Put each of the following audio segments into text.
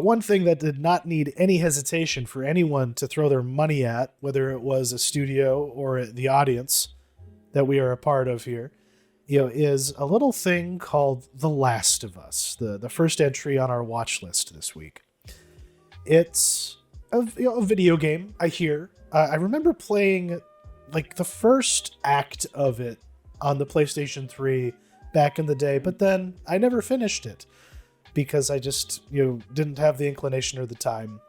one thing that did not need any hesitation for anyone to throw their money at, whether it was a studio or the audience that we are a part of here, is a little thing called The Last of Us, the first entry on our watch list this week. It's a video game, I hear. I remember playing like the first act of it on the PlayStation 3 back in the day, but then I never finished it because I just, didn't have the inclination or the time.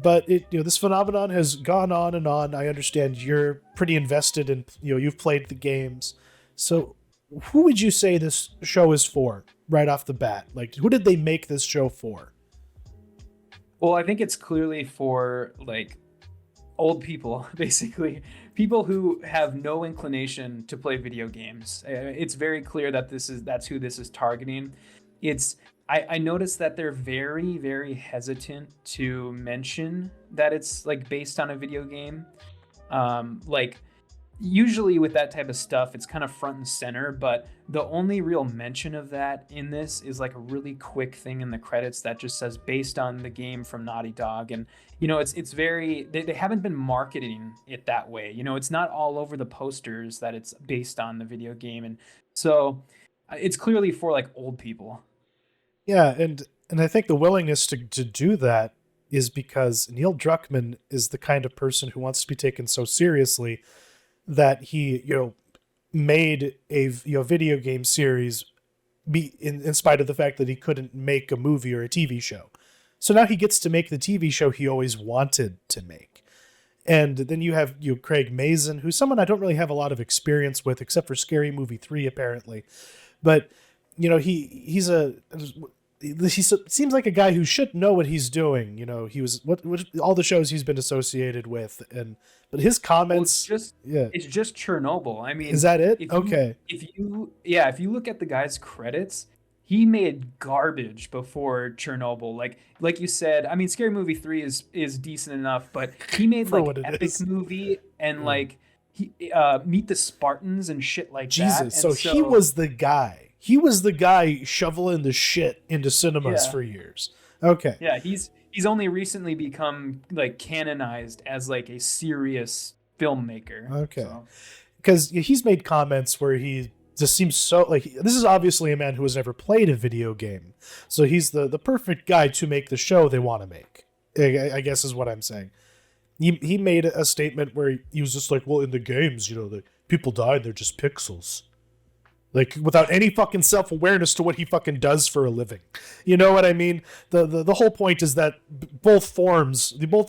But this phenomenon has gone on and on. I understand you're pretty invested in, you've played the games. So who would you say this show is for right off the bat? Like, who did they make this show for? Well, I think it's clearly for like old people, basically people who have no inclination to play video games. It's very clear that that's who this is targeting. I noticed that they're very, very hesitant to mention that it's like based on a video game. Like usually with that type of stuff, it's kind of front and center, but the only real mention of that in this is like a really quick thing in the credits that just says based on the game from Naughty Dog. And, it's very, they haven't been marketing it that way. It's not all over the posters that it's based on the video game. And so it's clearly for like old people. Yeah, and I think the willingness to do that is because Neil Druckmann is the kind of person who wants to be taken so seriously that he, made a video game series in spite of the fact that he couldn't make a movie or a TV show. So now he gets to make the TV show he always wanted to make. And then you have Craig Mazin, who's someone I don't really have a lot of experience with, except for Scary Movie 3, apparently. But, he seems like a guy who should know what he's doing. He was what all the shows he's been associated with, but his comments. Well, it's just Chernobyl. I mean, is that it? If you look at the guy's credits, he made garbage before Chernobyl. Like you said, I mean, Scary Movie 3 is decent enough, but he made like Epic Movie and like Meet the Spartans and shit like that. Jesus, so he was the guy. He was the guy shoveling the shit into cinemas for years. Okay. Yeah, he's only recently become like canonized as like a serious filmmaker. Okay. Because he's made comments where he just seems so like, this is obviously a man who has never played a video game. So he's the perfect guy to make the show they want to make, I guess is what I'm saying. He made a statement where he was just like, well, in the games, the people die, they're just pixels. Like, without any fucking self-awareness to what he fucking does for a living. You know what I mean? The whole point is that both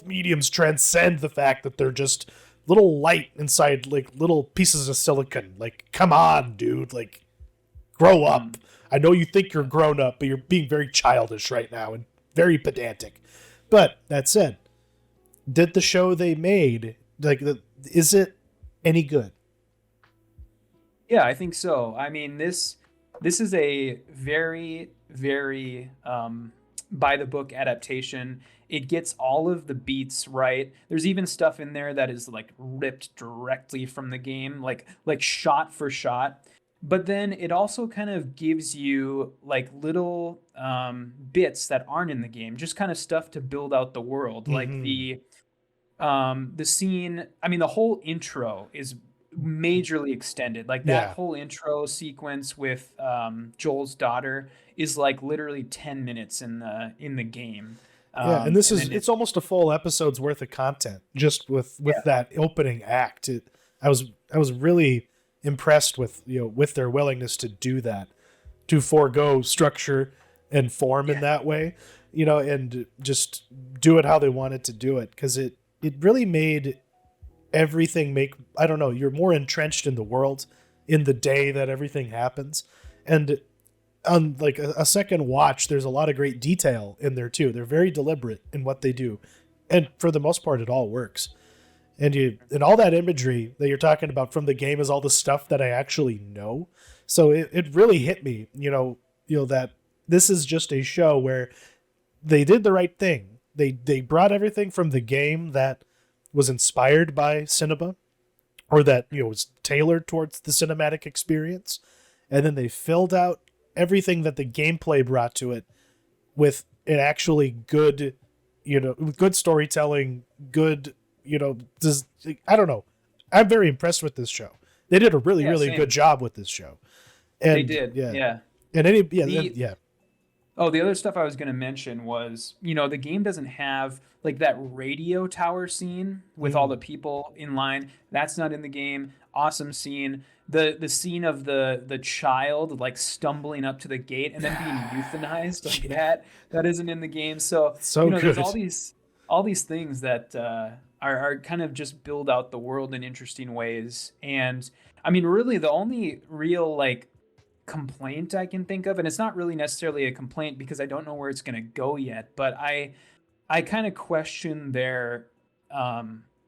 mediums transcend the fact that they're just little light inside, like, little pieces of silicon. Like, come on, dude. Like, grow up. I know you think you're grown up, but you're being very childish right now and very pedantic. But, that said, did the show they made, like, is it any good? Yeah, I think so. I mean, this is a very, very by the book adaptation. It gets all of the beats right. There's even stuff in there that is like ripped directly from the game, like shot for shot. But then it also kind of gives you like little bits that aren't in the game, just kind of stuff to build out the world, like the scene. I mean, the whole intro is majorly extended. Like that whole intro sequence with Joel's daughter is like literally 10 minutes in the game. And it's almost a full episode's worth of content just with that opening act. I was really impressed with with their willingness to do that, to forego structure and form in that way, and just do it how they wanted to do it, because it really made everything I don't know, you're more entrenched in the world in the day that everything happens. And on like a second watch, there's a lot of great detail in there too. They're very deliberate in what they do, and for the most part it all works. And all that imagery that you're talking about from the game is all the stuff that I actually know. So it really hit me, that this is just a show where they did the right thing. They brought everything from the game that was inspired by cinema, or that was tailored towards the cinematic experience, and then they filled out everything that the gameplay brought to it with and actually good, good storytelling, good, I don't know. I'm very impressed with this show. They did a really, really same. good job with this show. And They did. Yeah. And the other stuff I was going to mention was, the game doesn't have like that radio tower scene with all the people in line. That's not in the game. Awesome scene. The scene of the child like stumbling up to the gate and then being euthanized, like that isn't in the game. So good. There's all these things that are kind of just build out the world in interesting ways. And I mean, really, the only real like complaint I can think of, and it's not really necessarily a complaint because I don't know where it's going to go yet, but I kind of question their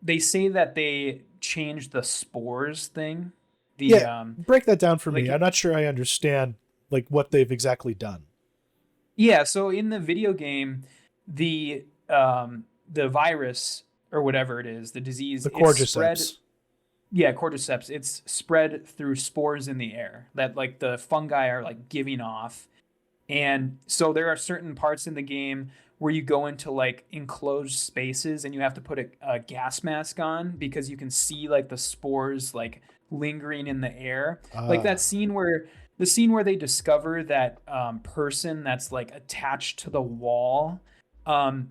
they say that they changed the spores thing. Break that down for me. I'm not sure I understand like what they've exactly done. Yeah, so in the video game, the virus or whatever it is, the disease, the cordyceps. Yeah, cordyceps. It's spread through spores in the air that like the fungi are like giving off. And so there are certain parts in the game where you go into like enclosed spaces and you have to put a gas mask on because you can see like the spores like lingering in the air. Like that scene where they discover that person that's like attached to the wall.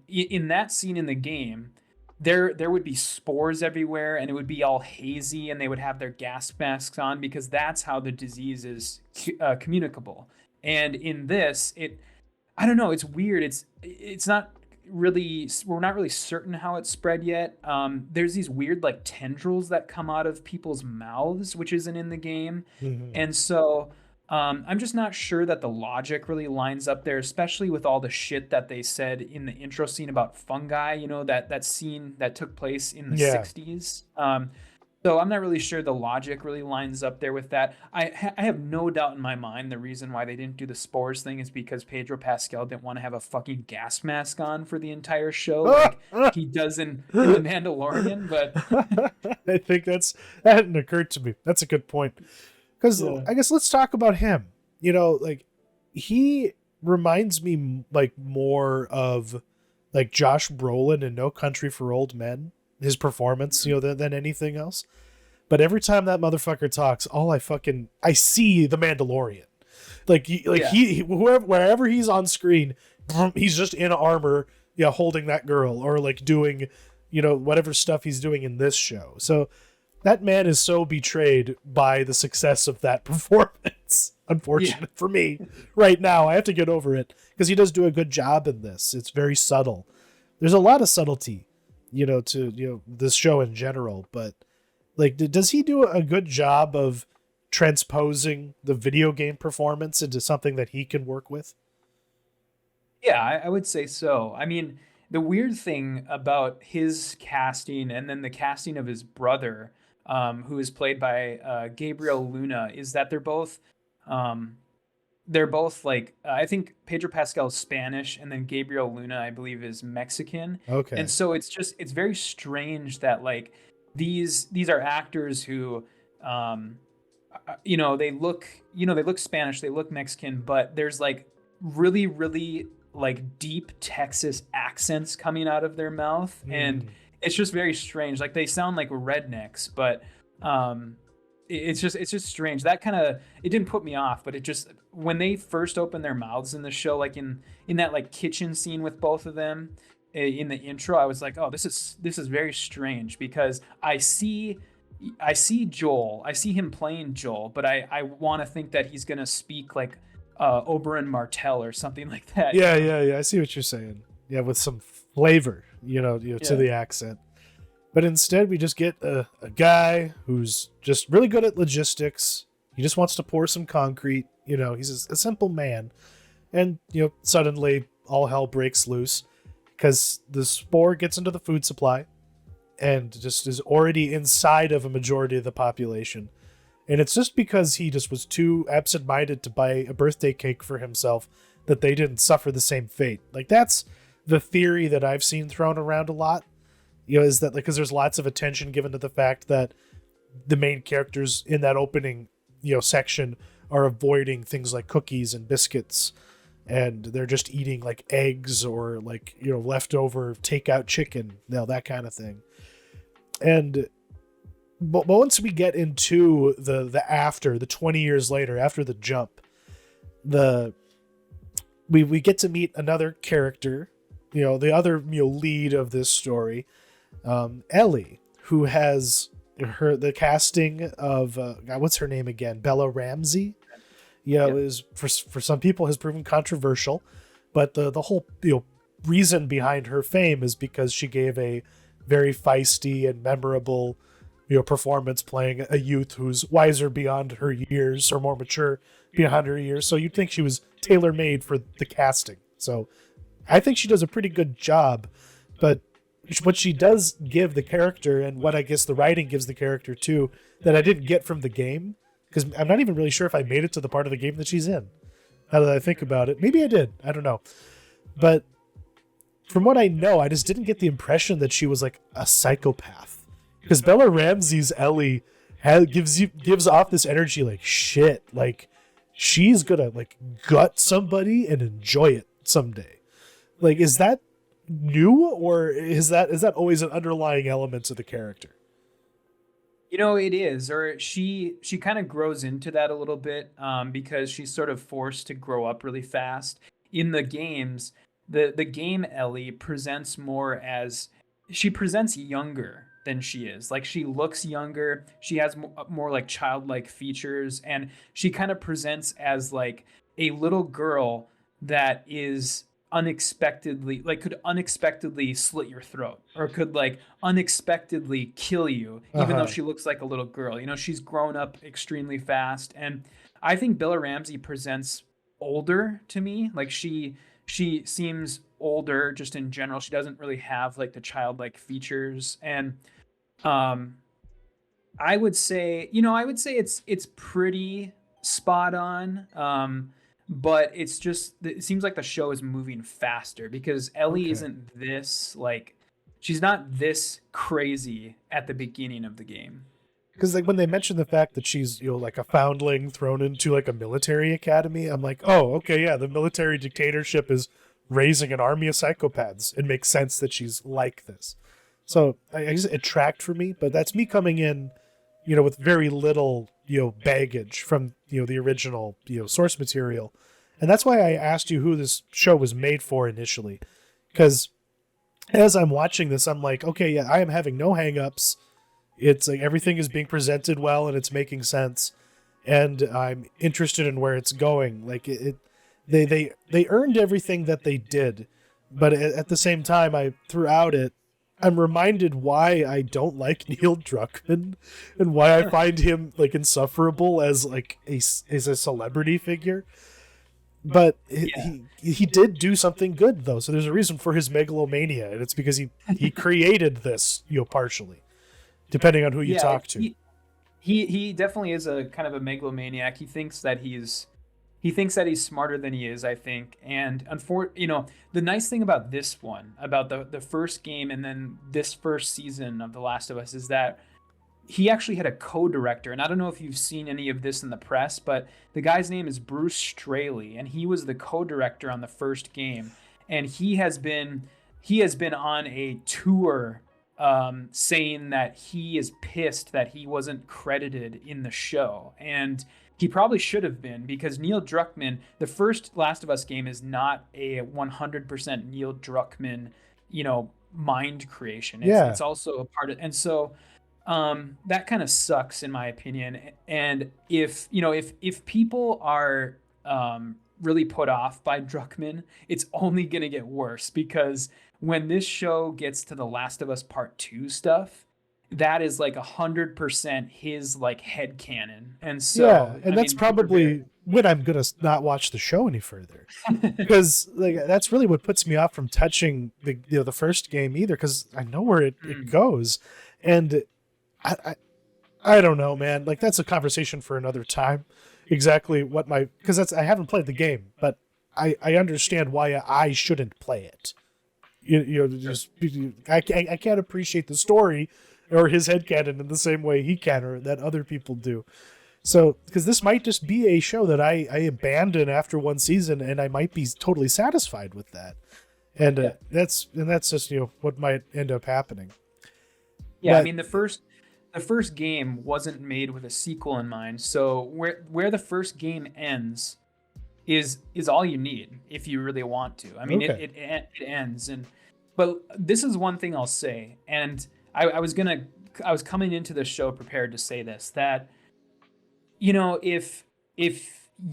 In that scene in the game, there would be spores everywhere and it would be all hazy and they would have their gas masks on because that's how the disease is communicable. And in this, I don't know, it's weird. It's not really, we're not really certain how it's spread yet. There's these weird like tendrils that come out of people's mouths, which isn't in the game. And so I'm just not sure that the logic really lines up there, especially with all the shit that they said in the intro scene about fungi, that scene that took place in the 60s. So I'm not really sure the logic really lines up there with that. I have no doubt in my mind the reason why they didn't do the spores thing is because Pedro Pascal didn't want to have a fucking gas mask on for the entire show like he does in The Mandalorian. But I think that hadn't occurred to me. That's a good point. Because I guess let's talk about him. Like he reminds me like more of like Josh Brolin in No Country for Old Men. His performance, than anything else. But every time that motherfucker talks, I see the Mandalorian. Wherever he's on screen, he's just in armor, holding that girl or like doing, whatever stuff he's doing in this show. So that man is so betrayed by the success of that performance. Unfortunate for me right now. I have to get over it because he does do a good job in this. It's very subtle. There's a lot of subtlety to this show in general, but like does he do a good job of transposing the video game performance into something that he can work with? Yeah, I would say so. I mean, the weird thing about his casting and then the casting of his brother, who is played by Gabriel Luna, is that they're both like I think Pedro Pascal is Spanish and then Gabriel Luna I believe is Mexican. Okay. And so it's very strange that like these are actors who they look Spanish, they look Mexican, but there's like really really like deep Texas accents coming out of their mouth and it's just very strange. Like they sound like rednecks, but it's just strange. That kind of, it didn't put me off, but it just, when they first opened their mouths in the show, like in that like kitchen scene with both of them in the intro, I was like, oh, this is very strange because I see Joel, I see him playing Joel, but I want to think that he's going to speak like Oberyn Martell or something like that. Yeah. I see what you're saying. Yeah. With some flavor, to the accent. But instead, we just get a guy who's just really good at logistics. He just wants to pour some concrete. He's a simple man. And, suddenly all hell breaks loose because the spore gets into the food supply and just is already inside of a majority of the population. And it's just because he just was too absent-minded to buy a birthday cake for himself that they didn't suffer the same fate. Like, that's the theory that I've seen thrown around a lot. Is that because there's lots of attention given to the fact that the main characters in that opening, section are avoiding things like cookies and biscuits, and they're just eating like eggs or like, you know, leftover takeout chicken, you know, that kind of thing. And but once we get into the after the 20 years later, after the jump, we get to meet another character, you know, the other, you know, lead of this story, Ellie, who has the casting of God, what's her name again? Bella Ramsey. You know, is for some people has proven controversial, but the whole, you know, reason behind her fame is because she gave a very feisty and memorable, you know, performance playing a youth who's wiser beyond her years or more mature beyond her years. So you'd think she was tailor-made for the casting. So I think she does a pretty good job, but what she does give the character, and what I guess the writing gives the character too, that I didn't get from the game, because I'm not even really sure if I made it to the part of the game that she's in. Now that I think about it, maybe I did. I don't know. But from what I know, I just didn't get the impression that she was like a psychopath. Because Bella Ramsey's Ellie gives off this energy like shit. Like she's gonna like gut somebody and enjoy it someday. Like, is that new, or is that always an underlying element to the character? You know, it is, or she kind of grows into that a little bit, because she's sort of forced to grow up really fast. In the games, the game Ellie presents more as, she presents younger than she is. Like she looks younger, she has more like childlike features, and she kind of presents as like a little girl that is unexpectedly, like could unexpectedly slit your throat, or could like unexpectedly kill you, even though she looks like a little girl. You know, she's grown up extremely fast, and I think Bella Ramsey presents older to me. Like she seems older just in general. She doesn't really have like the childlike features, and um I would say, you know, I would say it's pretty spot on. But it's just, it seems like the show is moving faster because Ellie isn't this like, she's not this crazy at the beginning of the game. Because like when they mention the fact that she's, you know, like a foundling thrown into like a military academy, I'm like, oh, okay, yeah, the military dictatorship is raising an army of psychopaths. It makes sense that she's like this. So I guess it tracked for me, but that's me coming in, you know, with very little, you know, baggage from, you know, the original, you know, source material. And that's why I asked you who this show was made for initially. Because as I'm watching this, I'm like, okay, yeah, I am having no hangups. It's like everything is being presented well and it's making sense. And I'm interested in where it's going. Like they earned everything that they did. But at the same time, throughout it, I'm reminded why I don't like Neil Druckmann and why I find him like insufferable as like as a celebrity figure. But he did do something good though, so there's a reason for his megalomania, and it's because he created this, you know, partially, depending on who you talk to. He definitely is a kind of a megalomaniac. He thinks that he's smarter than he is, I think. And you know, the nice thing about this one, about the first game and then this first season of The Last of Us, is that he actually had a co-director. And I don't know if you've seen any of this in the press, but the guy's name is Bruce Straley, and he was the co-director on the first game. And he has been on a tour, saying that he is pissed that he wasn't credited in the show. And he probably should have been, because Neil Druckmann, the first Last of Us game is not a 100% Neil Druckmann, you know, mind creation. It's also a part of, and so that kind of sucks in my opinion. And if people are really put off by Druckmann, it's only going to get worse, because when this show gets to the Last of Us Part 2 stuff, that is like 100% his like headcanon. And so that's probably when I'm gonna not watch the show any further, because like that's really what puts me off from touching the first game either, because I know where it goes. And I don't know, man. Like that's a conversation for another time. Exactly what because I haven't played the game, but I understand why I shouldn't play it. You know, just I can't appreciate the story or his headcanon in the same way he can, or that other people do. So, because this might just be a show that I abandon after one season, and I might be totally satisfied with that. And that's just what might end up happening. Yeah, I mean the first game wasn't made with a sequel in mind. So where the first game ends is all you need if you really want to. I mean, it ends, but this is one thing I'll say, and I was coming into the show prepared to say this, that if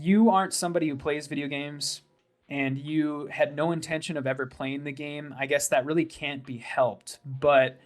you aren't somebody who plays video games and you had no intention of ever playing the game, I guess that really can't be helped. But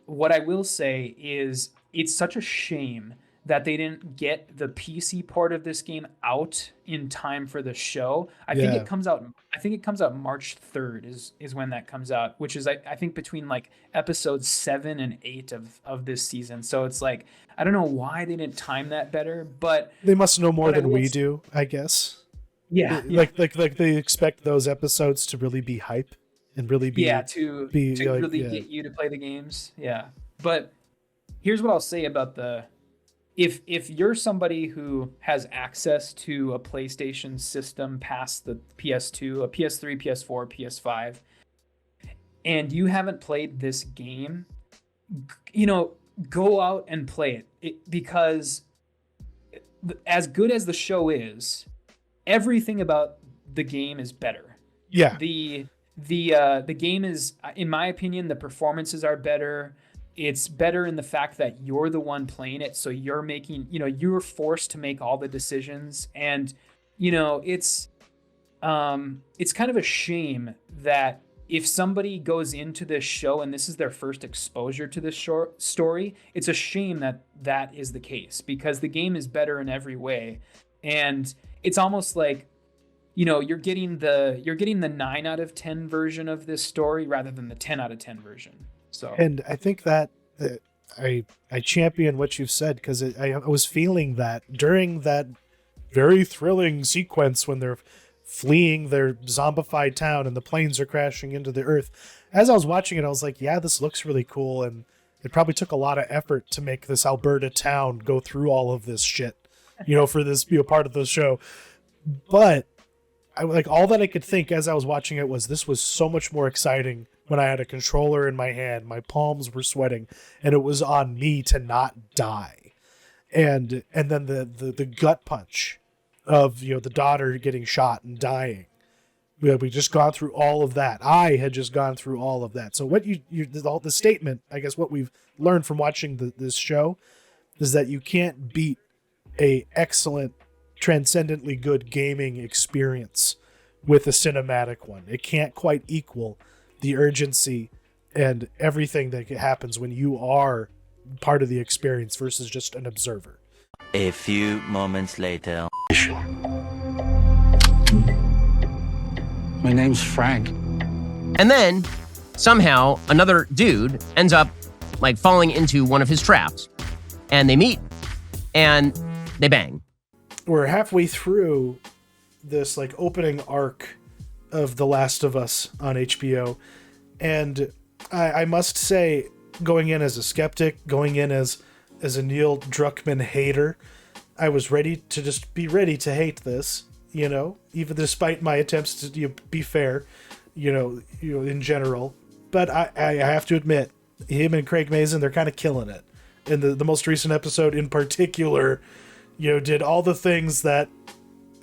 what I will say is it's such a shame that they didn't get the PC part of this game out in time for the show. I think it comes out March 3rd is when that comes out, which is I think between like episodes 7 and 8 of this season. So it's like, I don't know why they didn't time that better, but they must know more than we do, I guess. Yeah. Like they expect those episodes to really be hype and really be to really get you to play the games. Yeah. But here's what I'll say about if you're somebody who has access to a PlayStation system past the PS2, a PS3, PS4, PS5, and you haven't played this game, go out and play it, because as good as the show is, everything about the game is better. Yeah. The game is, in my opinion, the performances are better. It's better in the fact that you're the one playing it, so you're making, you're forced to make all the decisions, and it's kind of a shame that if somebody goes into this show and this is their first exposure to this short story, it's a shame that is the case, because the game is better in every way, and it's almost like you're getting the 9 out of 10 version of this story rather than the 10 out of 10 version. So, and I think that I champion what you've said, because I was feeling that during that very thrilling sequence when they're fleeing their zombified town and the planes are crashing into the earth. As I was watching it, I was like, yeah, this looks really cool, and it probably took a lot of effort to make this Alberta town go through all of this shit, for this part of the show. But all that I could think as I was watching it was, this was so much more exciting when I had a controller in my hand, my palms were sweating, and it was on me to not die. And then the gut punch of, the daughter getting shot and dying. We just gone through all of that. I had just gone through all of that. So what the statement, I guess what we've learned from watching this show is that you can't beat a excellent, transcendently good gaming experience with a cinematic one. It can't quite equal the urgency and everything that happens when you are part of the experience versus just an observer. A few moments later. My name's Frank. And then somehow another dude ends up falling into one of his traps, and they meet and they bang. We're halfway through this opening arc of The Last of Us on HBO, and I must say, going in as a skeptic, going in as a Neil Druckmann hater, I was ready to hate this, even despite my attempts to be fair, in general. But I have to admit, him and Craig Mazin, they're kind of killing it. And the most recent episode in particular, did all the things that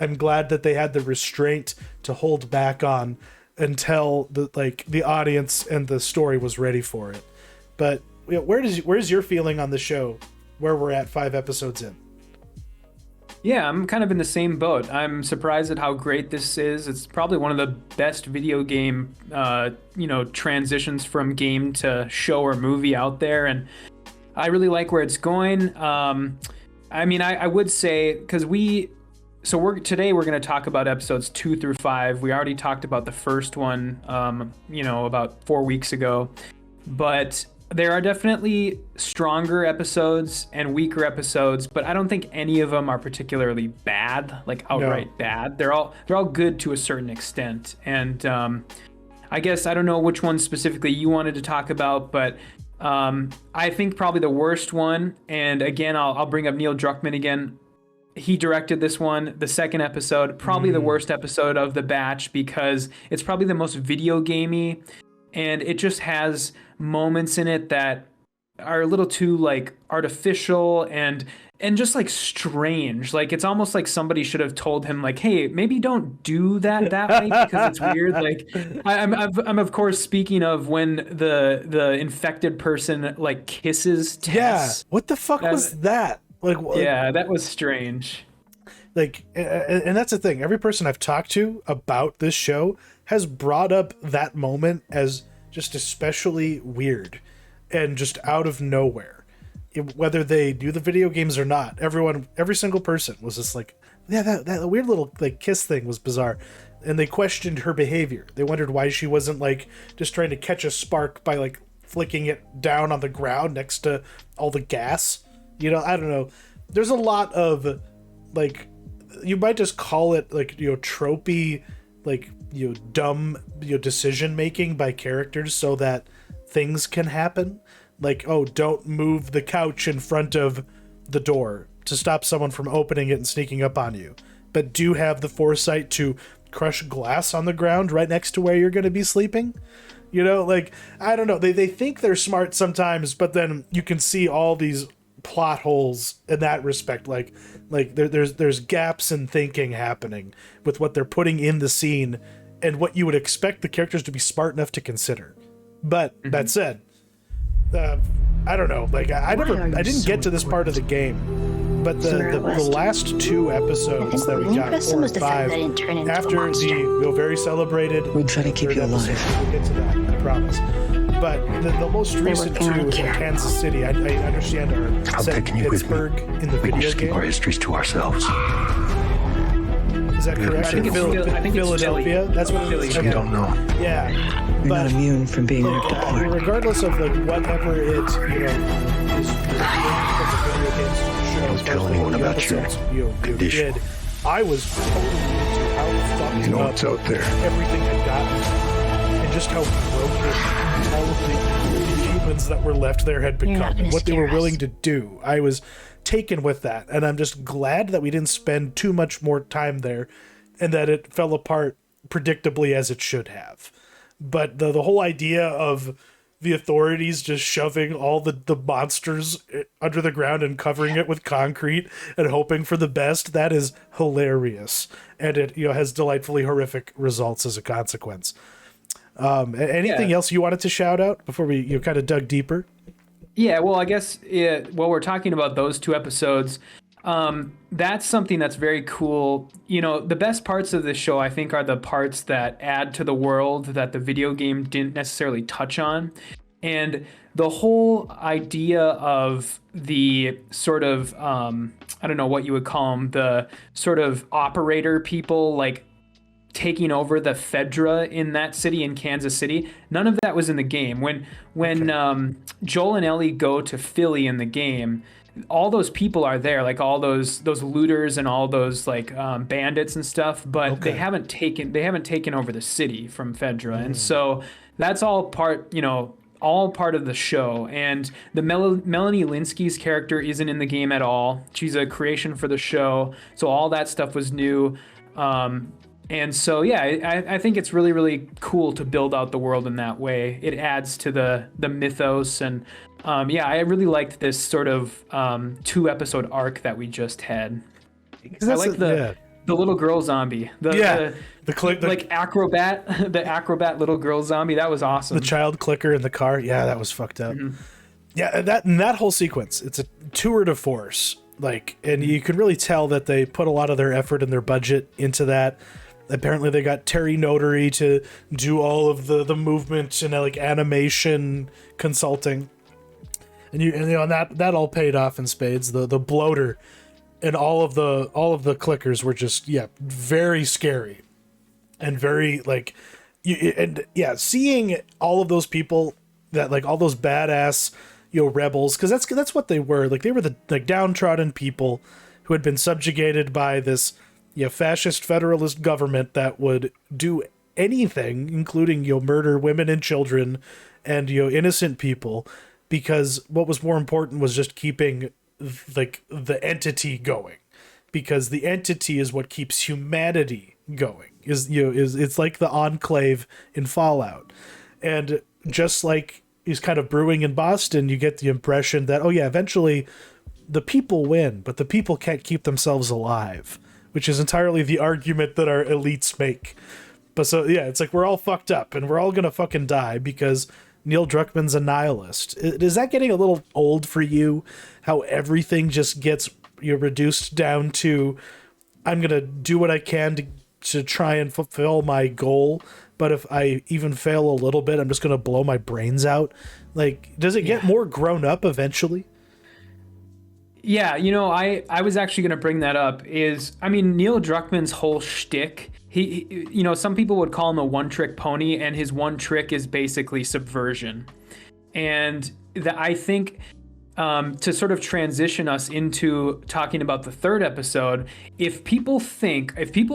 I'm glad that they had the restraint to hold back on until the audience and the story was ready for it. But where's your feeling on the show, where we're at 5 episodes in? Yeah, I'm kind of in the same boat. I'm surprised at how great this is. It's probably one of the best video game, transitions from game to show or movie out there, and I really like where it's going. I would say, because today we're going to talk about episodes 2 through 5. We already talked about the first one, about 4 weeks ago, but there are definitely stronger episodes and weaker episodes, but I don't think any of them are particularly bad, outright bad. They're all good to a certain extent. And I guess I don't know which one specifically you wanted to talk about, but I think probably the worst one, and again, I'll bring up Neil Druckmann again. he directed this one, the second episode, probably the worst episode of the batch because it's probably the most video gamey, and it just has moments in it that are a little too like artificial and just like strange. Like it's almost like somebody should have told him like, hey, maybe don't do that way because it's weird. Like I'm of course speaking of when the infected person like kisses Tess. Yeah, what the fuck was that? Like, yeah, that was strange. Like, and that's the thing. Every person I've talked to about this show has brought up that moment as just especially weird and just out of nowhere. Whether they do the video games or not, every single person was just like, yeah, that weird little like kiss thing was bizarre. And they questioned her behavior. They wondered why she wasn't like just trying to catch a spark by like flicking it down on the ground next to all the gas. You know, I don't know. There's a lot of like, you might just call it like, you know, tropey, like, you know, dumb, you know, decision making by characters so that things can happen. Like, oh, don't move the couch in front of the door to stop someone from opening it and sneaking up on you. But do have the foresight to crush glass on the ground right next to where you're going to be sleeping. You know, like, I don't know. They think they're smart sometimes, but then you can see all these plot holes in that respect. Like there's gaps in thinking happening with what they're putting in the scene and what you would expect the characters to be smart enough to consider. But that said, I don't know. Like I didn't get to this part of the game, but the last two episodes that we got, 4 and 5, after the very celebrated, we'd try to keep you alive. We'll get to that, I promise. But the most recent two in Kansas City, I understand, are set in Pittsburgh in the video game. Keep our histories to ourselves. Is that correct? I think it's Philadelphia. That's what it is. We don't know. Yeah. You're not immune from being ripped apart. Regardless of like whatever it, you know, is video games show. Don't tell anyone about your condition. I was totally into how fucked You know up what's out there. everything had gotten, and just how broken all of the humans that were left there had become, and what they were willing to do. I was taken with that, and I'm just glad that we didn't spend too much more time there, and that it fell apart predictably as it should have. But the whole idea of the authorities just shoving all the monsters under the ground and covering it with concrete and hoping for the best, that is hilarious, and it, you know, has delightfully horrific results as a consequence. Anything else you wanted to shout out before we kind of dug deeper? Yeah, well, I guess while we're talking about those two episodes, that's something that's very cool. You know, the best parts of this show, I think, are the parts that add to the world that the video game didn't necessarily touch on. And the whole idea of the sort of, I don't know what you would call them, the sort of operator people, like taking over the Fedra in that city, in Kansas City, none of that was in the game. When Joel and Ellie go to Philly in the game, all those people are there, like all those looters and all those like bandits and stuff, but they haven't taken over the city from Fedra. And so that's all part of the show. And the Melanie Linsky's character isn't in the game at all. She's a creation for the show, so all that stuff was new. And so, yeah, I think it's really, really cool to build out the world in that way. It adds to the mythos. And, I really liked this sort of 2-episode arc that we just had. I like the little girl zombie. The acrobat little girl zombie. That was awesome. The child clicker in the car. Yeah, that was fucked up. Mm-hmm. Yeah, that whole sequence, it's a tour de force. Like, and you can really tell that they put a lot of their effort and their budget into that. Apparently they got Terry Notary to do all of the movement and like animation consulting, and that all paid off in spades. The bloater and all of the clickers were just very scary and very like seeing all of those people, that like all those badass rebels, because that's what they were. Like they were the like downtrodden people who had been subjugated by this fascist federalist government that would do anything, including murder women and children and innocent people, because what was more important was just keeping like the entity going. because the entity is what keeps humanity going. It's like the Enclave in Fallout. And just like is kind of brewing in Boston, you get the impression that, oh yeah, eventually the people win, but the people can't keep themselves alive, which is entirely the argument that our elites make. But so, yeah, it's like we're all fucked up and we're all gonna fucking die because Neil Druckmann's a nihilist. Is that getting a little old for you? How everything just gets reduced down to, I'm gonna do what I can to try and fulfill my goal, but if I even fail a little bit, I'm just gonna blow my brains out. Like, does it get more grown up eventually? Yeah, I was actually going to bring that up. Neil Druckmann's whole shtick, he some people would call him a one-trick pony, and his one trick is basically subversion. And I think to sort of transition us into talking about the third episode, if people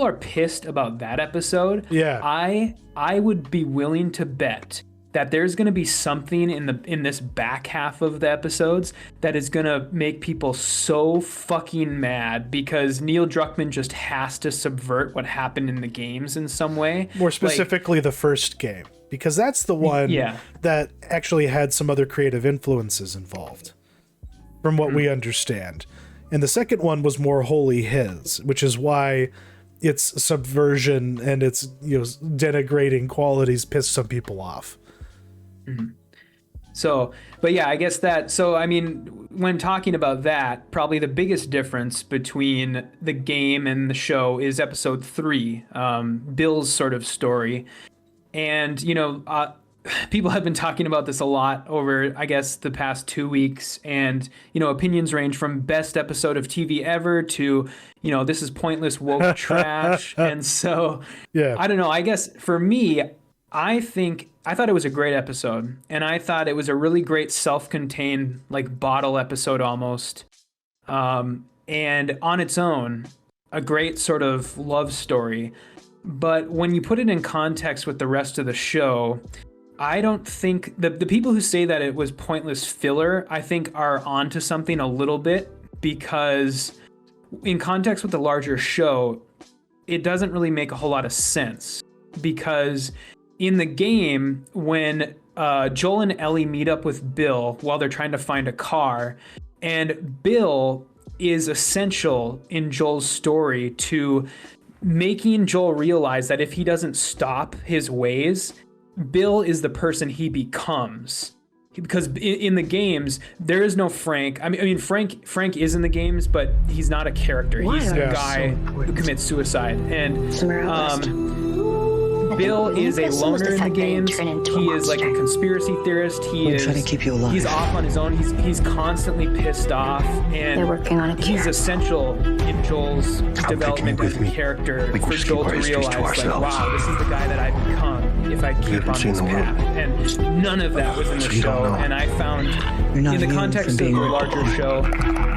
are pissed about that episode, I would be willing to bet that there's going to be something in this back half of the episodes that is going to make people so fucking mad, because Neil Druckmann just has to subvert what happened in the games in some way. More specifically, the first game, because that's the one that actually had some other creative influences involved, from what we understand. And the second one was more wholly his, which is why its subversion and its denigrating qualities pissed some people off. Mm-hmm. So, but yeah, I guess when talking about that, probably the biggest difference between the game and the show is episode 3, Bill's sort of story. And, people have been talking about this a lot over, I guess, the past 2 weeks. And, opinions range from best episode of TV ever to, this is pointless woke trash. And so, I don't know, I guess for me, I thought it was a great episode, and I thought it was a really great self-contained, like, bottle episode almost. And on its own, a great sort of love story. But when you put it in context with the rest of the show, I don't think the people who say that it was pointless filler, I think are onto something a little bit, because in context with the larger show, it doesn't really make a whole lot of sense. Because in the game, when Joel and Ellie meet up with Bill while they're trying to find a car, and Bill is essential in Joel's story to making Joel realize that if he doesn't stop his ways, Bill is the person he becomes. Because in the games, there is no Frank. I mean, Frank is in the games, but he's not a character. He's a guy who commits suicide. And Bill is a loner in the games. He is like a conspiracy theorist. He's off on his own. He's constantly pissed off, and they're working on a cure. He's essential in Joel's development as a character for Joel to realize, like, wow, this is the guy that I've become if I keep on this path. And none of that was in the show, and I found, in the context of the larger show,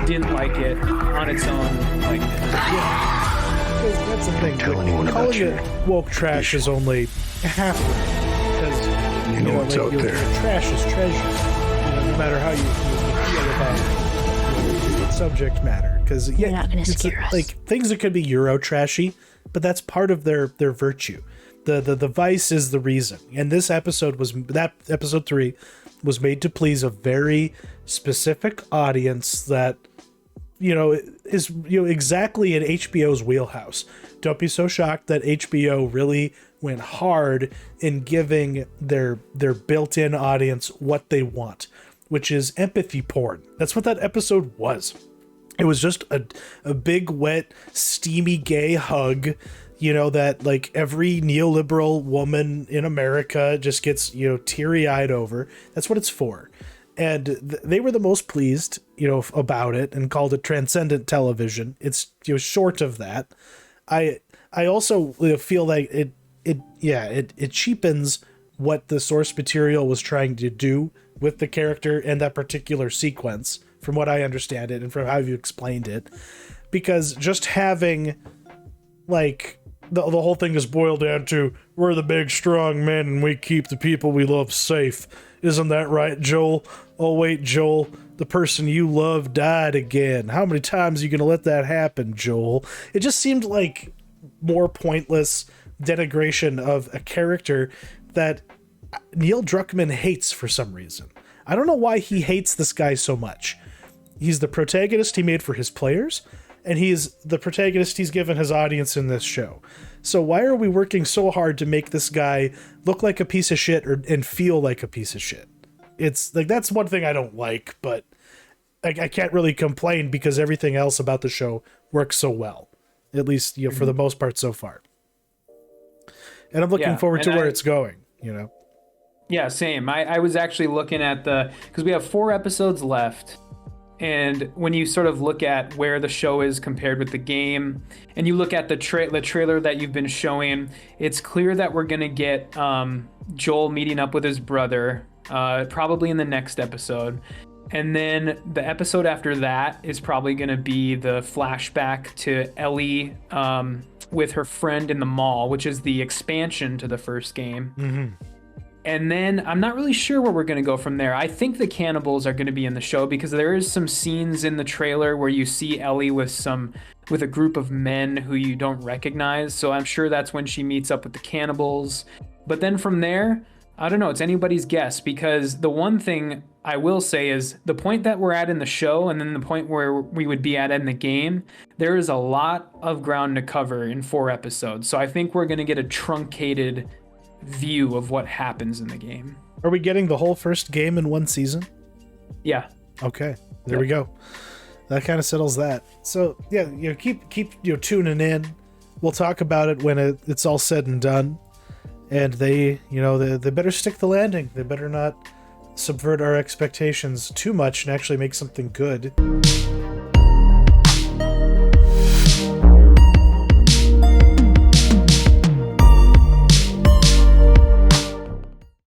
didn't like it on its own. Like, that's the thing. Calling it woke trash is only half of it, because trash is treasure. No matter how you feel about subject matter, because you're not going to scare us. Like, things that could be Euro trashy, but that's part of their virtue. The vice is the reason. And this episode episode 3 was made to please a very specific audience that is exactly in HBO's wheelhouse. Don't be so shocked that HBO really went hard in giving their built-in audience what they want, which is empathy porn. That's what that episode was. It was just a big, wet, steamy gay hug, that like every neoliberal woman in America just gets, teary-eyed over. That's what it's for. And they were the most pleased, about it, and called it transcendent television. It's short of that. I also feel like it cheapens what the source material was trying to do with the character and that particular sequence, from what I understand it and from how you explained it, because just having like the whole thing is boiled down to, we're the big strong men and we keep the people we love safe. Isn't that right, Joel? Oh wait, Joel, the person you love died again. How many times are you gonna let that happen, Joel? It just seemed like more pointless denigration of a character that Neil Druckmann hates for some reason. I don't know why he hates this guy so much. He's the protagonist he made for his players, and he's the protagonist he's given his audience in this show. So why are we working so hard to make this guy look like a piece of shit and feel like a piece of shit? It's like, that's one thing I don't like, but I can't really complain because everything else about the show works so well. At least, you know, for the most part so far. And I'm looking forward to where it's going, you know? Yeah, same. I was actually looking at because we have 4 episodes left. And when you sort of look at where the show is compared with the game, and you look at the trailer that you've been showing, it's clear that we're going to get Joel meeting up with his brother, probably in the next episode. And then the episode after that is probably going to be the flashback to Ellie with her friend in the mall, which is the expansion to the first game. Mm-hmm. And then I'm not really sure where we're going to go from there. I think the cannibals are going to be in the show because there is some scenes in the trailer where you see Ellie with a group of men who you don't recognize. So I'm sure that's when she meets up with the cannibals. But then from there, I don't know. It's anybody's guess, because the one thing I will say is the point that we're at in the show and then the point where we would be at in the game, there is a lot of ground to cover in 4 episodes. So I think we're going to get a truncated view of what happens in the game. Are we getting the whole first game in one season? Yeah. Okay. There we go. That kind of settles that. So yeah, you know, keep tuning in. We'll talk about it when it's all said and done. And they better stick the landing. They better not subvert our expectations too much and actually make something good.